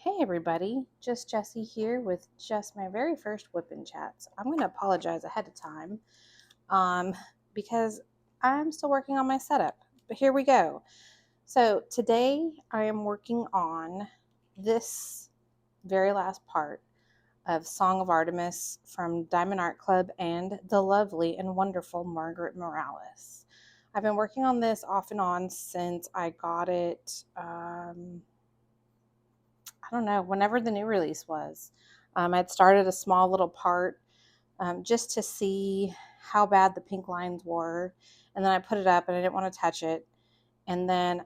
Hey everybody, just Jessie here with just my very first whip and chats. I'm going to apologize ahead of time um, because I'm still working on my setup, but here we go. So today I am working on this very last part of Song of Artemis from Diamond Art Club and the lovely and wonderful Margaret Morales. I've been working on this off and on since I got it. I don't know, whenever the new release was. I'd started a small little part just to see how bad the pink lines were. And then I put it up and I didn't want to touch it. And then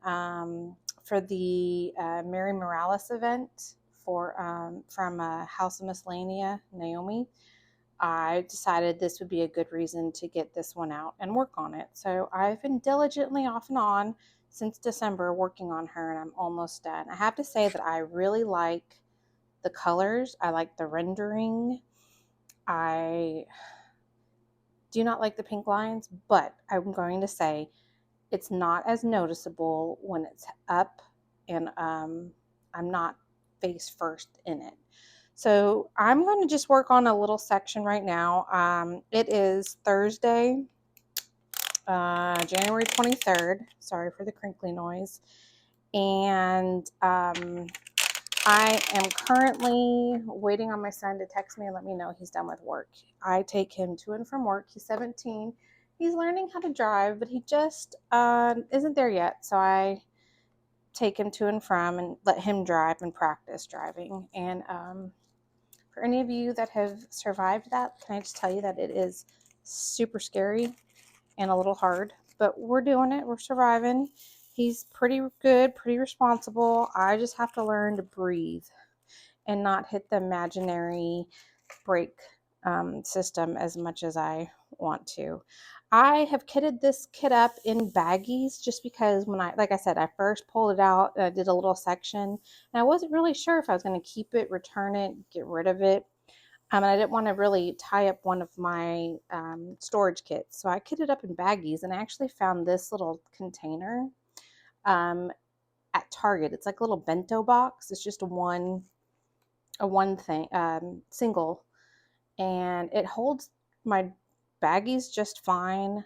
for the Mary Morales event from House of Miscellanea, Naomi, I decided this would be a good reason to get this one out and work on it. So I've been diligently off and on since December working on her, and I'm almost done. I have to say that I really like the colors. I like the rendering. I do not like the pink lines, but I'm going to say it's not as noticeable when it's up and I'm not face first in it. So I'm going to just work on a little section right now. It is Thursday, January 23rd. Sorry for the crinkly noise. And I am currently waiting on my son to text me and let me know he's done with work. I take him to and from work. He's 17. He's learning how to drive, but he just isn't there yet. So I take him to and from and let him drive and practice driving. And for any of you that have survived that, can I just tell you that it is super scary and a little hard, but we're doing it. We're surviving. He's pretty good, pretty responsible. I just have to learn to breathe and not hit the imaginary brake system as much as I want to. I have kitted this kit up in baggies just because like I said, I first pulled it out, I did a little section, and I wasn't really sure if I was going to keep it, return it, get rid of it. And I didn't want to really tie up one of my storage kits. So I kitted up in baggies, and I actually found this little container um, at Target. It's like a little bento box. It's just a one thing, single, and it holds my baggies just fine.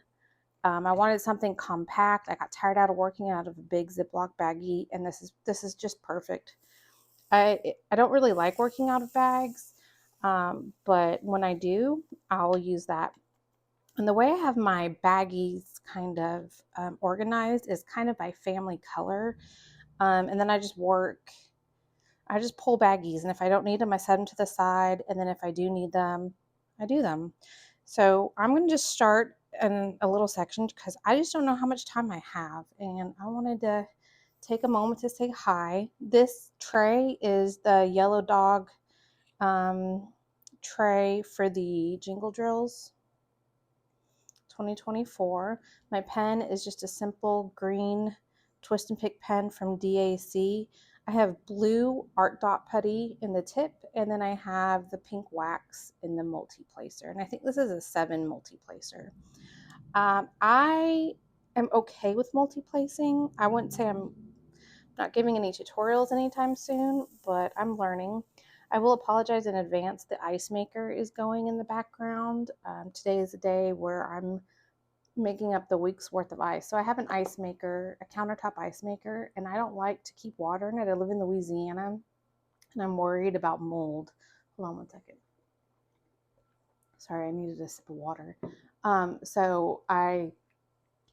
I wanted something compact. I got tired out of working out of a big Ziploc baggie, and this is just perfect. I don't really like working out of bags, but when I do, I'll use that. And the way I have my baggies kind of organized is kind of by family color, and then I just pull baggies, and if I don't need them, I set them to the side, and then if I do need them, I do them. So I'm going to just start in a little section because I just don't know how much time I have, and I wanted to take a moment to say hi. This tray is the Yellow Dog tray for the Jingle Drills 2024. My pen is just a simple green twist and pick pen from DAC. I have blue art dot putty in the tip, and then I have the pink wax in the multi-placer. And I think this is a 7 multi-placer. I am okay with multi-placing. I wouldn't say I'm not giving any tutorials anytime soon, but I'm learning. I will apologize in advance. The ice maker is going in the background. Today is a day where I'm making up the week's worth of ice. So I have an ice maker, a countertop ice maker, and I don't like to keep water in it. I live in Louisiana, and I'm worried about mold. Hold on one second. Sorry, I needed a sip of water. So I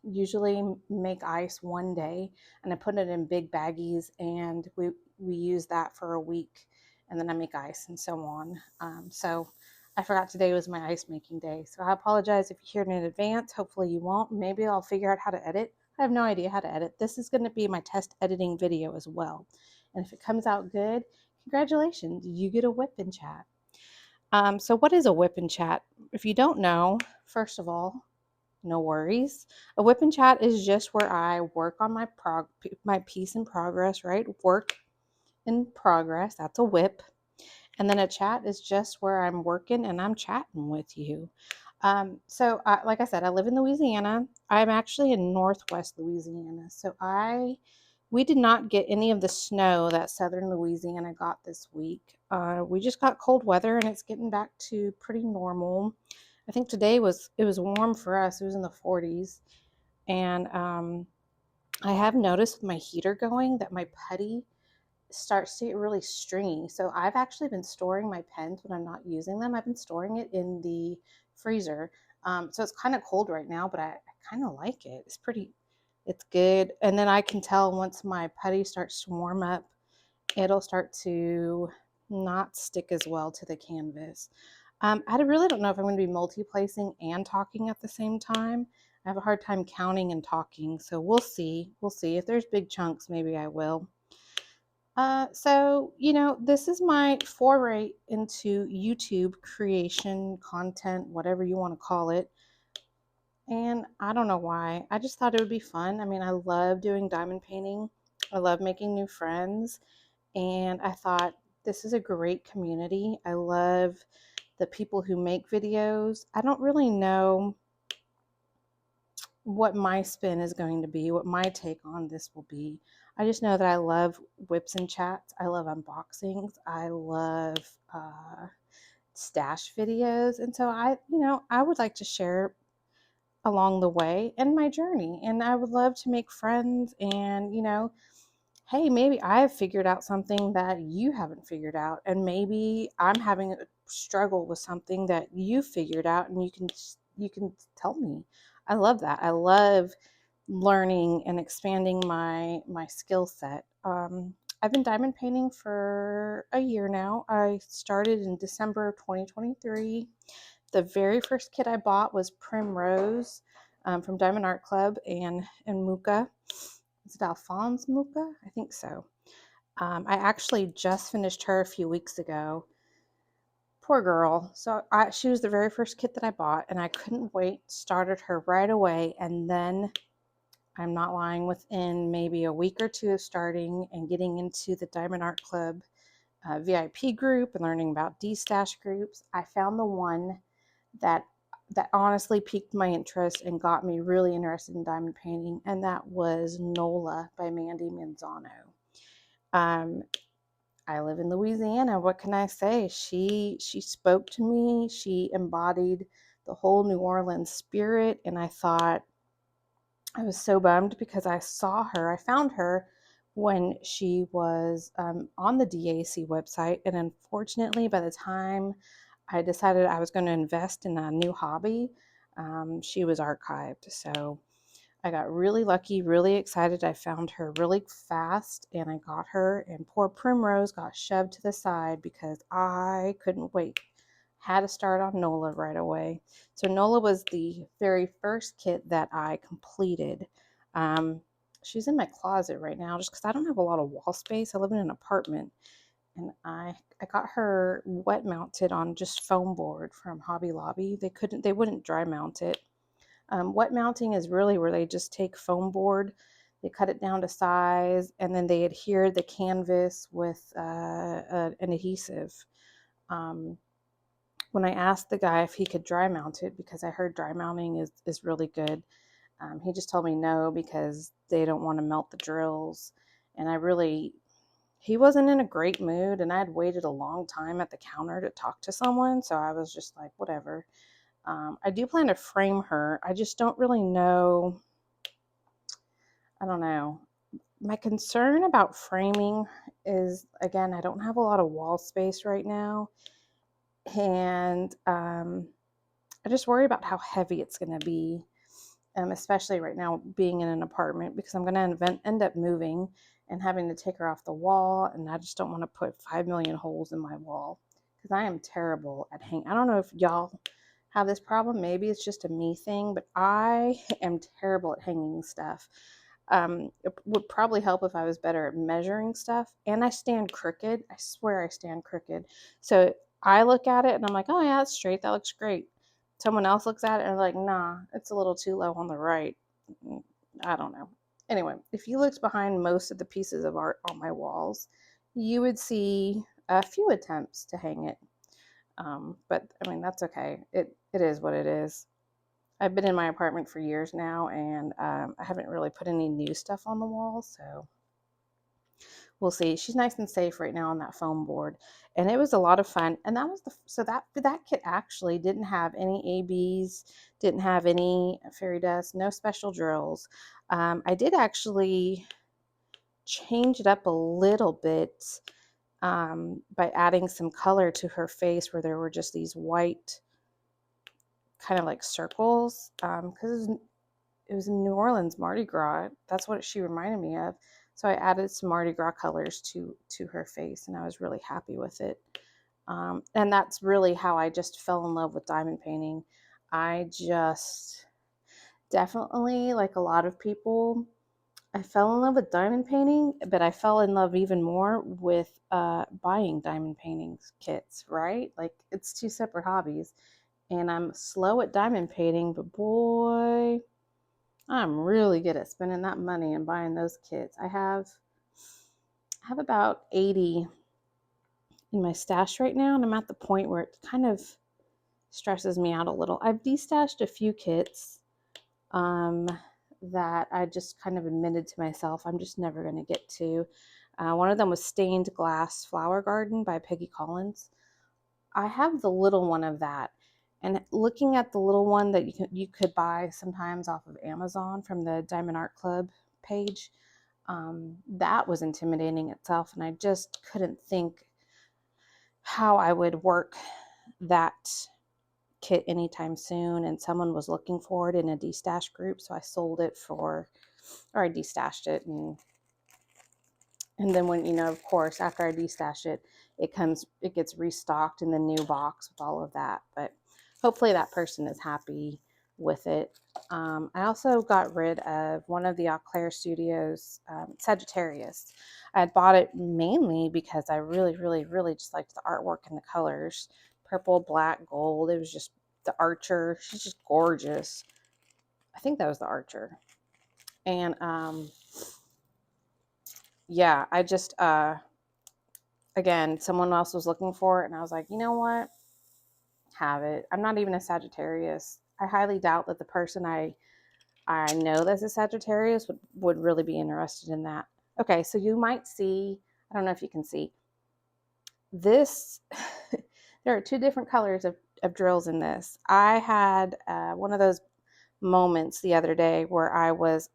usually make ice one day, and I put it in big baggies, and we use that for a week, and then I make ice and so on. So I forgot today was my ice making day, so I apologize if you hear it in advance. Hopefully you won't. Maybe I'll figure out how to edit. I have no idea how to edit. This is going to be my test editing video as well, and if it comes out good, congratulations, you get a whip and chat. So what is a whip and chat? If you don't know, first of all, no worries. A whip and chat is just where I work on my piece in progress, right? Work in progress. That's a whip. And then a chat is just where I'm working and I'm chatting with you. Like I said, I live in Louisiana. I'm actually in Northwest Louisiana. So I We did not get any of the snow that southern Louisiana got this week. We just got cold weather, and it's getting back to pretty normal. I think today it was warm for us. It was in the 40s, and I have noticed with my heater going that my putty starts to get really stringy. So I've actually been storing my pens when I'm not using them. I've been storing it in the freezer. So it's kind of cold right now, but I kind of like it. It's good. And then I can tell once my putty starts to warm up, it'll start to not stick as well to the canvas. I really don't know if I'm going to be multi-placing and talking at the same time. I have a hard time counting and talking, so we'll see. We'll see. If there's big chunks, maybe I will. So, this is my foray into YouTube creation, content, whatever you want to call it. And I don't know why. I just thought it would be fun. I mean, I love doing diamond painting. I love making new friends. And I thought this is a great community. I love the people who make videos. I don't really know what my spin is going to be, what my take on this will be. I just know that I love whips and chats. I love unboxings. I love stash videos. And so I would like to share along the way and my journey. And I would love to make friends and, hey, maybe I've figured out something that you haven't figured out. And maybe I'm having a struggle with something that you figured out and you can tell me. I love that. I love learning and expanding my skill set. I've been diamond painting for a year now. I started in December of 2023. The very first kit I bought was Primrose from Diamond Art Club and Muka. Is it Alphonse Muka? I think so. I actually just finished her a few weeks ago. Poor girl. So she was the very first kit that I bought, and I couldn't wait. Started her right away, and then I'm not lying, within maybe a week or two of starting and getting into the Diamond Art Club VIP group and learning about D-stash groups, I found the one that honestly piqued my interest and got me really interested in diamond painting, and that was Nola by Mandy Manzano. I live in Louisiana. What can I say? She spoke to me. She embodied the whole New Orleans spirit, and I thought, I was so bummed because I found her when she was on the DAC website, and unfortunately, by the time I decided I was going to invest in a new hobby, she was archived. So I got really lucky, really excited. I found her really fast and I got her, and poor Primrose got shoved to the side because I couldn't wait. Had to start on Nola right away. So Nola was the very first kit that I completed. She's in my closet right now just because I don't have a lot of wall space. I live in an apartment, and I got her wet mounted on just foam board from Hobby Lobby. They wouldn't dry mount it. Wet mounting is really where they just take foam board, they cut it down to size, and then they adhere the canvas with an adhesive. When I asked the guy if he could dry mount it, because I heard dry mounting is really good, he just told me no because they don't want to melt the drills. And he wasn't in a great mood, and I had waited a long time at the counter to talk to someone, so I was just like, whatever. I do plan to frame her. I just don't really know. I don't know. My concern about framing is, again, I don't have a lot of wall space right now. And I just worry about how heavy it's going to be, especially right now being in an apartment, because I'm going to end up moving and having to take her off the wall. And I just don't want to put 5 million holes in my wall because I am terrible at hanging. I don't know if y'all have this problem. Maybe it's just a me thing, but I am terrible at hanging stuff. It would probably help if I was better at measuring stuff. And I stand crooked. I swear I stand crooked. So I look at it and I'm like, oh yeah, it's straight. That looks great. Someone else looks at it and they're like, nah, it's a little too low on the right. I don't know. Anyway, if you looked behind most of the pieces of art on my walls, you would see a few attempts to hang it. But I mean, that's okay. It is what it is. I've been in my apartment for years now, and I haven't really put any new stuff on the wall, so we'll see. She's nice and safe right now on that foam board, and it was a lot of fun. And that was that kit actually didn't have any ABs, didn't have any fairy dust, no special drills. I did actually change it up a little bit by adding some color to her face, where there were just these white kind of like circles, because it was in New Orleans Mardi Gras. That's what she reminded me of. So I added some Mardi Gras colors to her face, and I was really happy with it. And that's really how I just fell in love with diamond painting. I just definitely, like a lot of people, I fell in love with diamond painting, but I fell in love even more with buying diamond painting kits, right? Like, it's two separate hobbies. And I'm slow at diamond painting, but boy, I'm really good at spending that money and buying those kits. I have about 80 in my stash right now, and I'm at the point where it kind of stresses me out a little. I've destashed a few kits that I just kind of admitted to myself I'm just never going to get to. One of them was Stained Glass Flower Garden by Peggy Collins. I have the little one of that. And looking at the little one that you could buy sometimes off of Amazon from the Diamond Art Club page, that was intimidating itself. And I just couldn't think how I would work that kit anytime soon. And someone was looking for it in a destash group. So I sold it or I destashed it. And then when, of course, after I destash it, it gets restocked in the new box with all of that. But hopefully that person is happy with it. I also got rid of one of the Eau Claire Studios Sagittarius. I had bought it mainly because I really, really, really just liked the artwork and the colors. Purple, black, gold. It was just the Archer. She's just gorgeous. I think that was the Archer. And yeah, I just again, someone else was looking for it, and I was like, you know what? Have it. I'm not even a Sagittarius. I highly doubt that the person I know that's a Sagittarius would really be interested in that. Okay, so you might see, I don't know if you can see this. There are two different colors of drills in this. I had one of those moments the other day where I was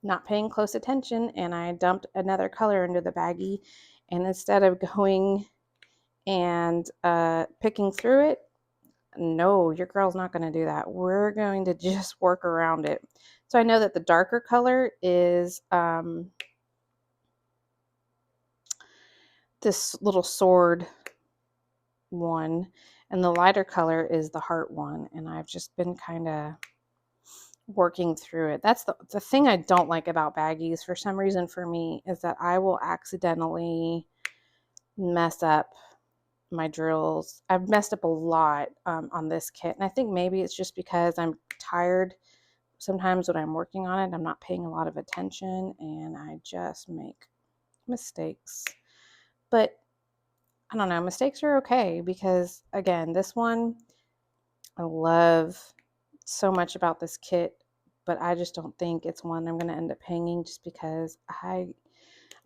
not paying close attention, and I dumped another color into the baggie, and instead of going and picking through it, no, your girl's not going to do that. We're going to just work around it. So I know that the darker color is this little sword one, and the lighter color is the heart one, and I've just been kind of working through it. That's the thing I don't like about baggies for some reason for me, is that I will accidentally mess up my drills. I've messed up a lot on this kit, and I think maybe it's just because I'm tired. Sometimes when I'm working on it, I'm not paying a lot of attention, and I just make mistakes. But I don't know, mistakes are okay, because again, this one, I love so much about this kit, but I just don't think it's one I'm going to end up hanging, just because I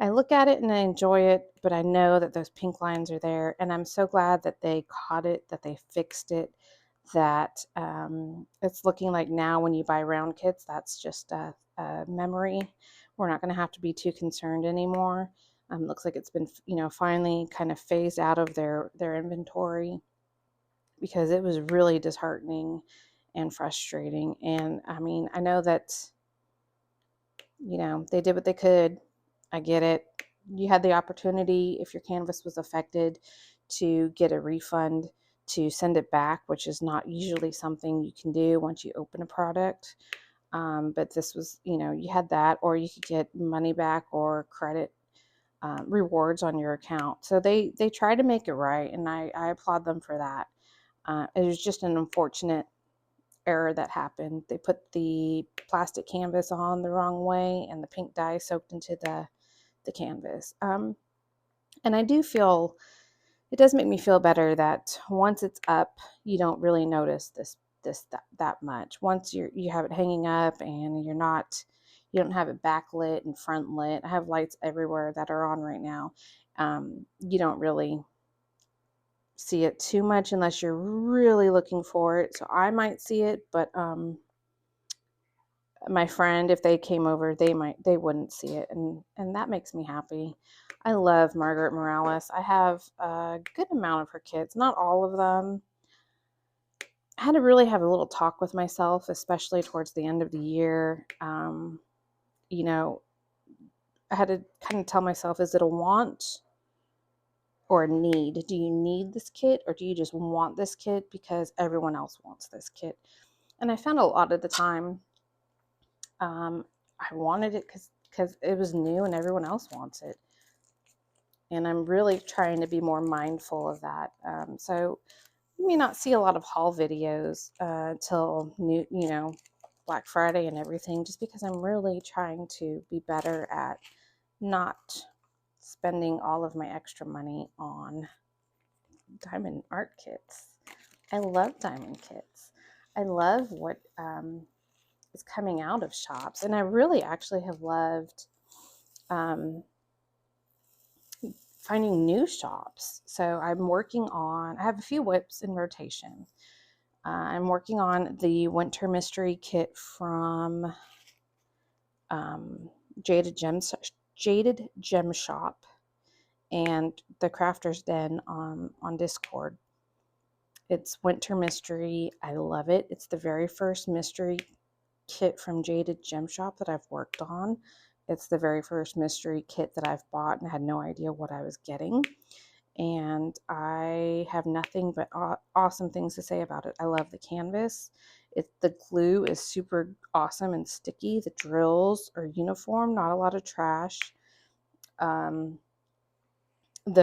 look at it and I enjoy it, but I know that those pink lines are there, and I'm so glad that they caught it, that they fixed it, that it's looking like now when you buy round kits, that's just a memory. We're not going to have to be too concerned anymore. Looks like it's been, finally kind of phased out of their inventory, because it was really disheartening and frustrating. And I mean, I know that, they did what they could. I get it. You had the opportunity, if your canvas was affected, to get a refund, to send it back, which is not usually something you can do once you open a product. But this was, you had that, or you could get money back or credit rewards on your account. So they try to make it right, and I applaud them for that. It was just an unfortunate error that happened. They put the plastic canvas on the wrong way, and the pink dye soaked into the canvas. And I do feel, it does make me feel better that once it's up, you don't really notice that much. Once you have it hanging up and you're not You don't have it backlit and front lit. I have lights everywhere that are on right now. You don't really see it too much unless you're really looking for it. So I might see it, but my friend, if they came over, they wouldn't see it, and that makes me happy. I love Margaret Morales. I have a good amount of her kits, not all of them. I had to really have a little talk with myself, especially towards the end of the year. You know, I had to kind of tell myself, is it a want or a need? Do you need this kit, or do you just want this kit because everyone else wants this kit? And I found a lot of the time, I wanted it because it was new and everyone else wants it. And I'm really trying to be more mindful of that. So you may not see a lot of haul videos till Black Friday and everything, just because I'm really trying to be better at not spending all of my extra money on diamond art kits. I love diamond kits. I love what is coming out of shops, and I really actually have loved finding new shops. So I have a few WIPs in rotation. I'm working on the Winter Mystery Kit from Jaded Gem Shop and the Crafter's Den on Discord. It's Winter Mystery. I love it. It's the very first mystery kit from Jaded Gem Shop that I've worked on. It's the very first mystery kit that I've bought and had no idea what I was getting. And I have nothing but awesome things to say about it. I love the canvas. The glue is super awesome and sticky. The drills are uniform, not a lot of trash. The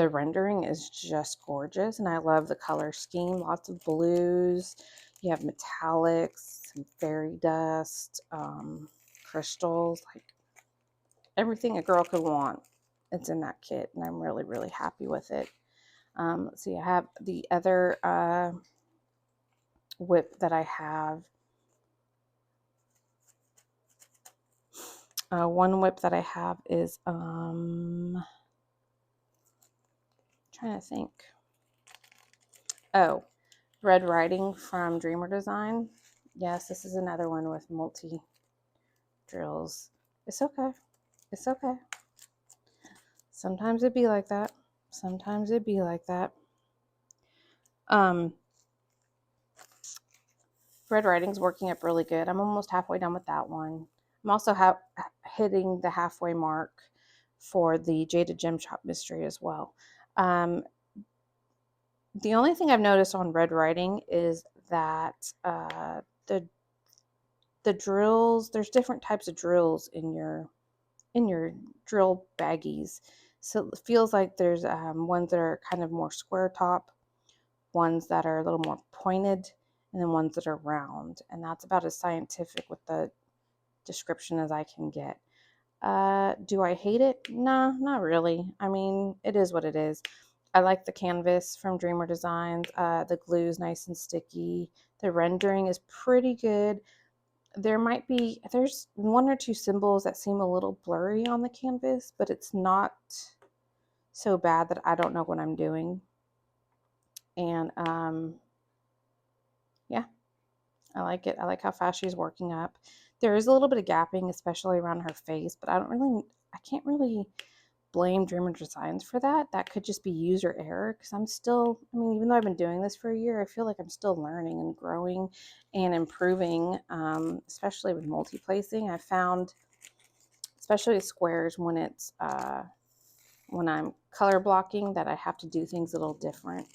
rendering is just gorgeous, and I love the color scheme. Lots of blues. You have metallics, some fairy dust, crystals, like everything a girl could want. It's in that kit, and I'm really, really happy with it. Let's see, I have the other WIP that I have. One WIP that I have is trying to think. Oh, Red Riding from Dreamer Design. Yes, this is another one with multi drills. It's okay. It's okay. Sometimes it'd be like that. Sometimes it'd be like that. Red Riding's working up really good. I'm almost halfway done with that one. I'm also hitting the halfway mark for the Jaded Gem Shop Mystery as well. The only thing I've noticed on Red Riding is that the drills, there's different types of drills in your drill baggies. So it feels like there's ones that are kind of more square top, ones that are a little more pointed, and then ones that are round. And that's about as scientific with the description as I can get. Do I hate it? Nah, not really. I mean, it is what it is. I like the canvas from Dreamer Designs. The glue is nice and sticky. The rendering is pretty good. There's one or two symbols that seem a little blurry on the canvas, but it's not so bad that I don't know what I'm doing. And yeah, I like it. I like how fast she's working up. There is a little bit of gapping, especially around her face, but I can't really blame Dreamer Designs for that. That could just be user error, because even though I've been doing this for a year, I feel like I'm still learning and growing and improving, especially with multi-placing. I found, especially with squares, when I'm color blocking, that I have to do things a little different.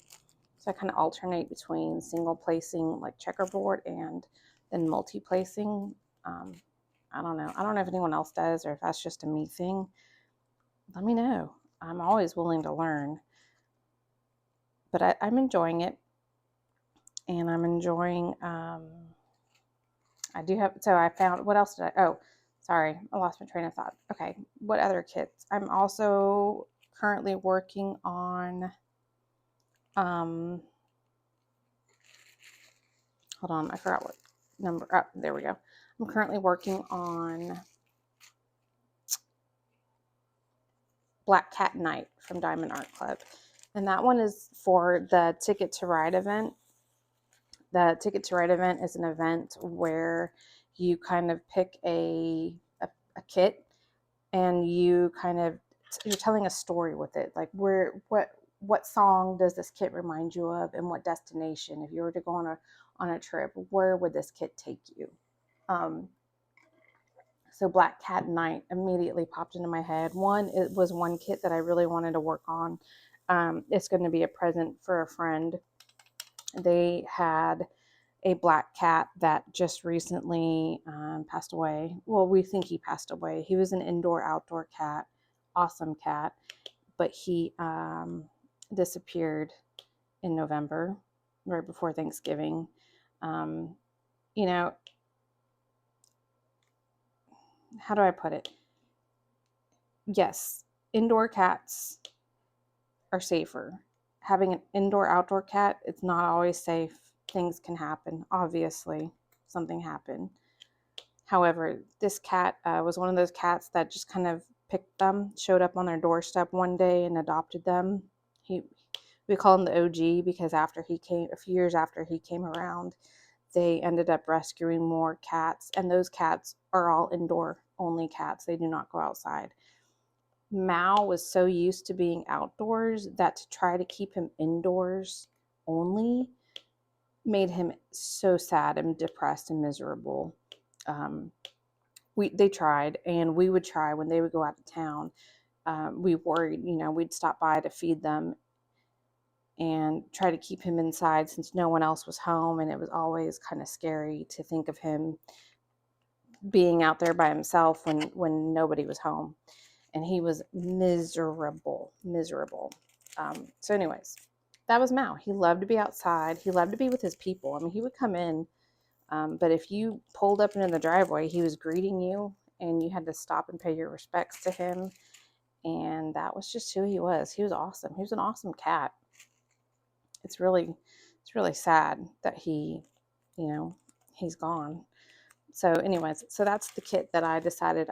So I kind of alternate between single placing like checkerboard and then multi-placing. I don't know. I don't know if anyone else does or if that's just a me thing. Let me know. I'm always willing to learn. But I'm enjoying it. And I'm enjoying, I found, what else did sorry, I lost my train of thought. Okay, what other kits? I'm also currently working on, hold on, I forgot what number, there we go. I'm currently working on Black Cat Night from Diamond Art Club. And that one is for the Ticket to Ride event. The Ticket to Ride event is an event where you kind of pick a kit, and you kind of, you're telling a story with it. Like, what song does this kit remind you of, and what destination? If you were to go on a trip, where would this kit take you? So Black Cat Night immediately popped into my head. It was one kit that I really wanted to work on. It's going to be a present for a friend. They had a black cat that just recently passed away. Well, we think he passed away. He was an indoor-outdoor cat, awesome cat, but he disappeared in November, right before Thanksgiving. You know, how do I put it? Yes, indoor cats are safer. Having an indoor-outdoor cat, it's not always safe. Things can happen. Obviously, something happened. However, this cat was one of those cats that just kind of picked them, showed up on their doorstep one day and adopted them. We call him the OG because after he came, a few years after he came around, they ended up rescuing more cats, and those cats are all indoor only cats. They do not go outside. Mao was so used to being outdoors that to try to keep him indoors only made him so sad and depressed and miserable. They tried, and we would try when they would go out of town. We worried, we'd stop by to feed them and try to keep him inside since no one else was home, and it was always kind of scary to think of him being out there by himself when nobody was home. And he was miserable. So anyways, that was Mao. He loved to be outside. He loved to be with his people. I mean, he would come in, but if you pulled up into the driveway, he was greeting you, and you had to stop and pay your respects to him. And that was just who he was. He was awesome. He was an awesome cat. It's really sad that he's gone. So anyways, so that's the kit that I decided.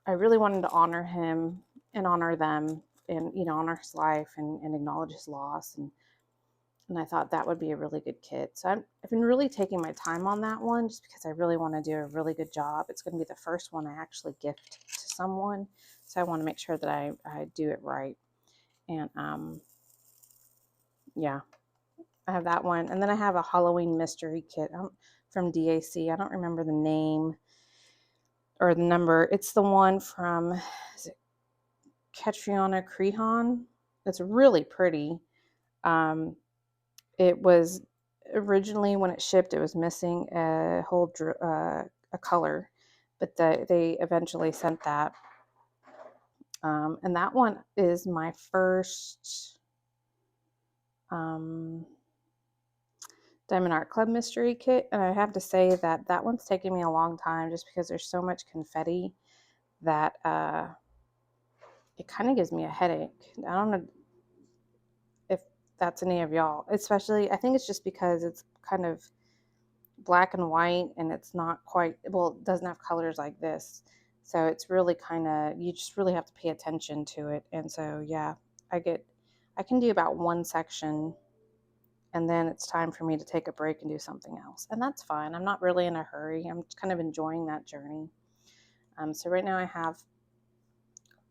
I really wanted to honor him and honor them, and honor his life and acknowledge his loss, and I thought that would be a really good kit. So I've been really taking my time on that one just because I really want to do a really good job. It's going to be the first one I actually gift to someone, so I want to make sure that I do it right. And yeah, I have that one, and then I have a Halloween mystery kit from DAC. I don't remember the name or the number. It's the one from, is it Catriona Crehan? It's really pretty. It was originally, when it shipped, it was missing a whole a color, but they eventually sent that. And that one is my first Diamond Art Club mystery kit, and I have to say that one's taken me a long time just because there's so much confetti that it kind of gives me a headache. I don't know if that's any of y'all. Especially, I think it's just because it's kind of black and white, and it's not quite, well, it doesn't have colors like this. So it's really kind of, you just really have to pay attention to it. And so, yeah, I can do about one section, and then it's time for me to take a break and do something else. And that's fine. I'm not really in a hurry. I'm just kind of enjoying that journey. So right now I have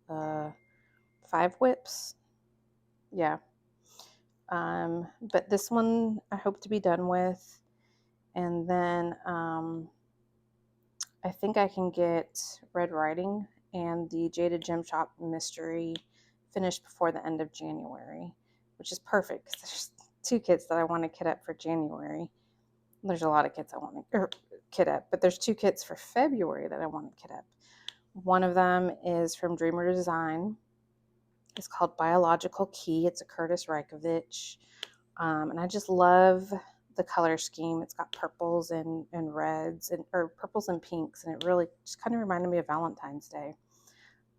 5 WIPs. Yeah. But this one I hope to be done with. And then I think I can get Red Riding and the Jaded Gem Shop Mystery finished before the end of January, which is perfect because there's 2 kits that I want to kit up for January. There's a lot of kits I want to kit up, but there's 2 kits for February that I want to kit up. One of them is from Dreamer Design. It's called Biological Key. It's a Curtis Reikovich. And I just love the color scheme. It's got purples and reds, or purples and pinks, and it really just kind of reminded me of Valentine's Day.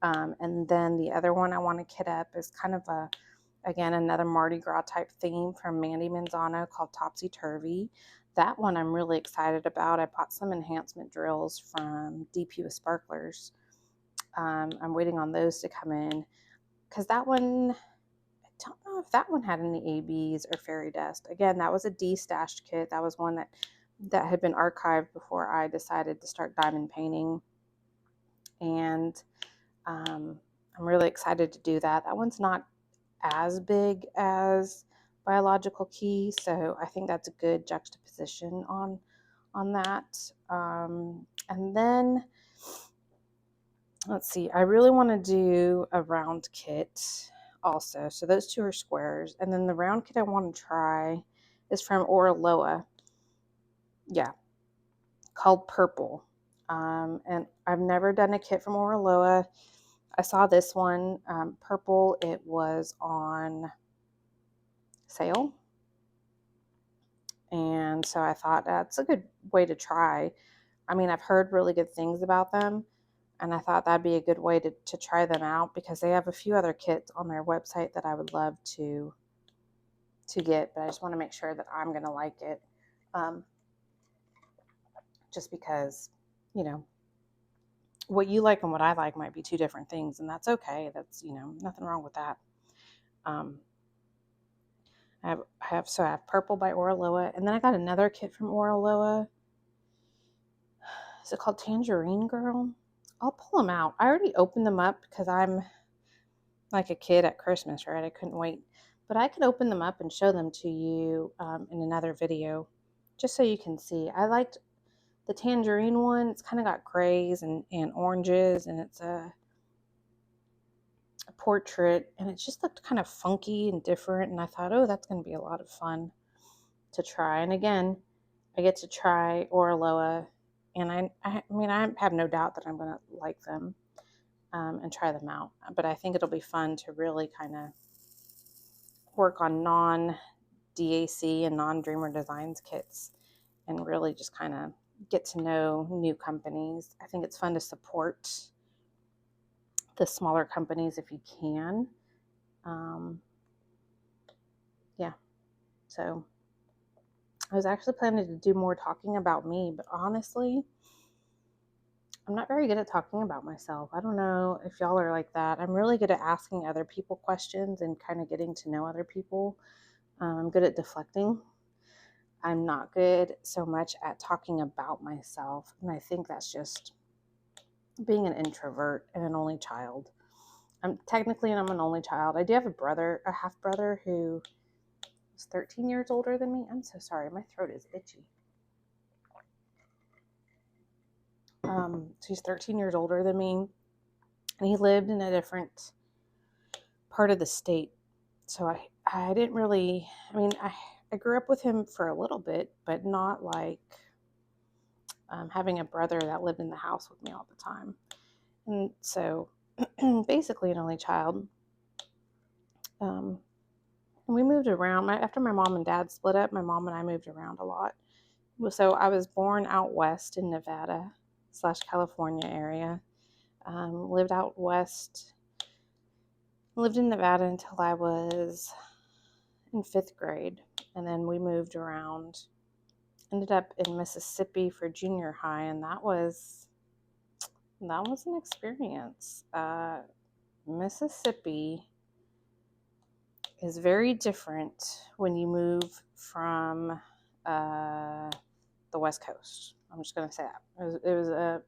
And then the other one I want to kit up is kind of again, another Mardi Gras type theme from Mandy Manzano called Topsy Turvy. That one I'm really excited about. I bought some enhancement drills from DP with Sparklers, I'm waiting on those to come in because that one, I don't know if that one had any ABs or fairy dust. Again, that was a destashed kit. That was one that had been archived before I decided to start diamond painting. And I'm really excited to do that. That one's not as big as Biological Key, so I think that's a good juxtaposition on that. And then let's see, I really want to do a round kit also. So those two are squares, and then the round kit I want to try is from Oraloa. Yeah, called Purple. And I've never done a kit from Oraloa. I saw this one, Purple. It was on sale. And so I thought that's a good way to try. I mean, I've heard really good things about them, and I thought that'd be a good way to try them out because they have a few other kits on their website that I would love to get, but I just want to make sure that I'm going to like it. Just because, you know, what you like and what I like might be two different things, and that's okay. That's, you know, nothing wrong with that. I have Purple by Oraloa, and then I got another kit from Oraloa. Is it called Tangerine Girl? I'll pull them out. I already opened them up because I'm like a kid at Christmas, right? I couldn't wait. But I could open them up and show them to you in another video, just so you can see. I liked the tangerine one. It's kind of got grays and oranges, and it's a portrait, and it just looked kind of funky and different. And I thought, oh, that's going to be a lot of fun to try. And again, I get to try Oraloa, and I mean, I have no doubt that I'm going to like them and try them out. But I think it'll be fun to really kind of work on non-DAC and non-Dreamer Designs kits and really just kind of get to know new companies. I think it's fun to support the smaller companies if you can. Yeah, so I was actually planning to do more talking about me, but honestly, I'm not very good at talking about myself. I don't know if y'all are like that. I'm really good at asking other people questions and kind of getting to know other people. I'm good at deflecting. I'm not good so much at talking about myself. And I think that's just being an introvert and an only child. I'm an only child. I do have a half brother who is 13 years older than me. I'm so sorry. My throat is itchy. So he's 13 years older than me, and he lived in a different part of the state. So I didn't really, I grew up with him for a little bit, but not like having a brother that lived in the house with me all the time. And so basically an only child. And we moved around. After my mom and dad split up, my mom and I moved around a lot. So I was born out west in Nevada / California area. Lived out west. Lived in Nevada until I was in 5th grade. And then we moved around. Ended up in Mississippi for junior high, and that was an experience. Mississippi is very different when you move from the West Coast. I'm just going to say that. It was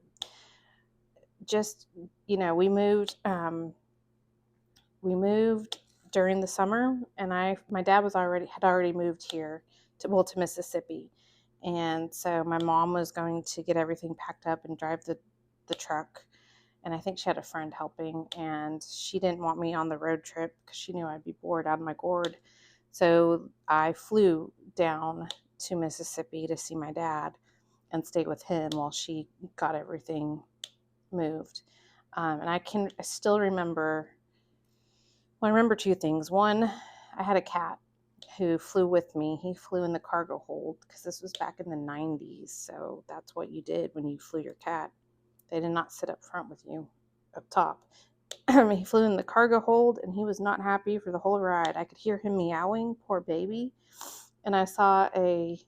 just, you know, we moved during the summer, and my dad had already moved here to Mississippi. And so my mom was going to get everything packed up and drive the truck. And I think she had a friend helping, and she didn't want me on the road trip because she knew I'd be bored out of my gourd. So I flew down to Mississippi to see my dad and stay with him while she got everything moved. And I still remember, I remember two things. One, I had a cat who flew with me. He flew in the cargo hold because this was back in the 90s. So that's what you did when you flew your cat. They did not sit up front with you, up top. He flew in the cargo hold, and he was not happy for the whole ride. I could hear him meowing, poor baby. And I saw a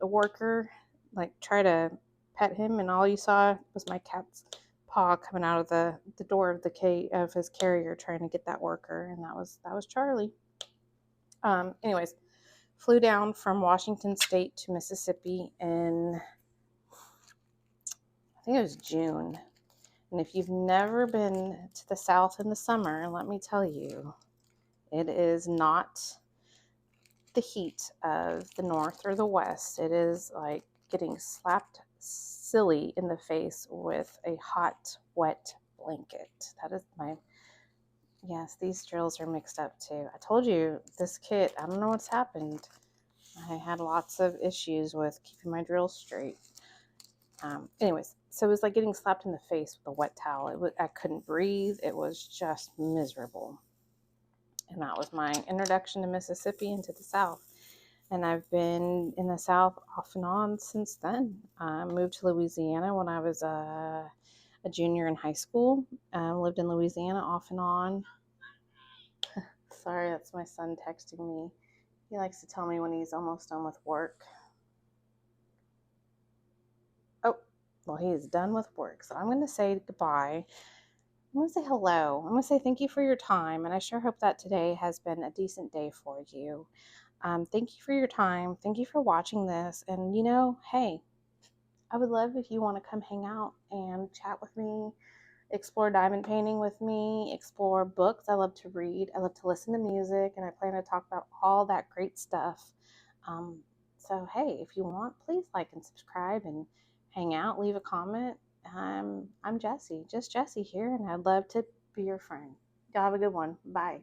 worker like try to pet him, and all you saw was my cat's paw coming out of the door of of his carrier trying to get that worker, and that was Charlie. Anyways, flew down from Washington State to Mississippi in, I think it was June. And if you've never been to the South in the summer, let me tell you, it is not the heat of the North or the West. It is like getting slapped silly in the face with a hot, wet blanket. That is my, yes, these drills are mixed up too. I told you, this kit, I don't know what's happened. I had lots of issues with keeping my drills straight. Anyways, so it was like getting slapped in the face with a wet towel. I couldn't breathe. It was just miserable. And that was my introduction to Mississippi and to the South. And I've been in the South off and on since then. I moved to Louisiana when I was a junior in high school. Lived in Louisiana off and on. Sorry, that's my son texting me. He likes to tell me when he's almost done with work. Oh, well, he is done with work. So I'm going to say goodbye. I'm going to say hello. I'm going to say thank you for your time. And I sure hope that today has been a decent day for you. Thank you for your time. Thank you for watching this. And, hey, I would love if you want to come hang out and chat with me, explore diamond painting with me, explore books. I love to read. I love to listen to music. And I plan to talk about all that great stuff. So, hey, if you want, please like and subscribe and hang out, leave a comment. I'm Jessie, just Jessie here, and I'd love to be your friend. Y'all have a good one. Bye.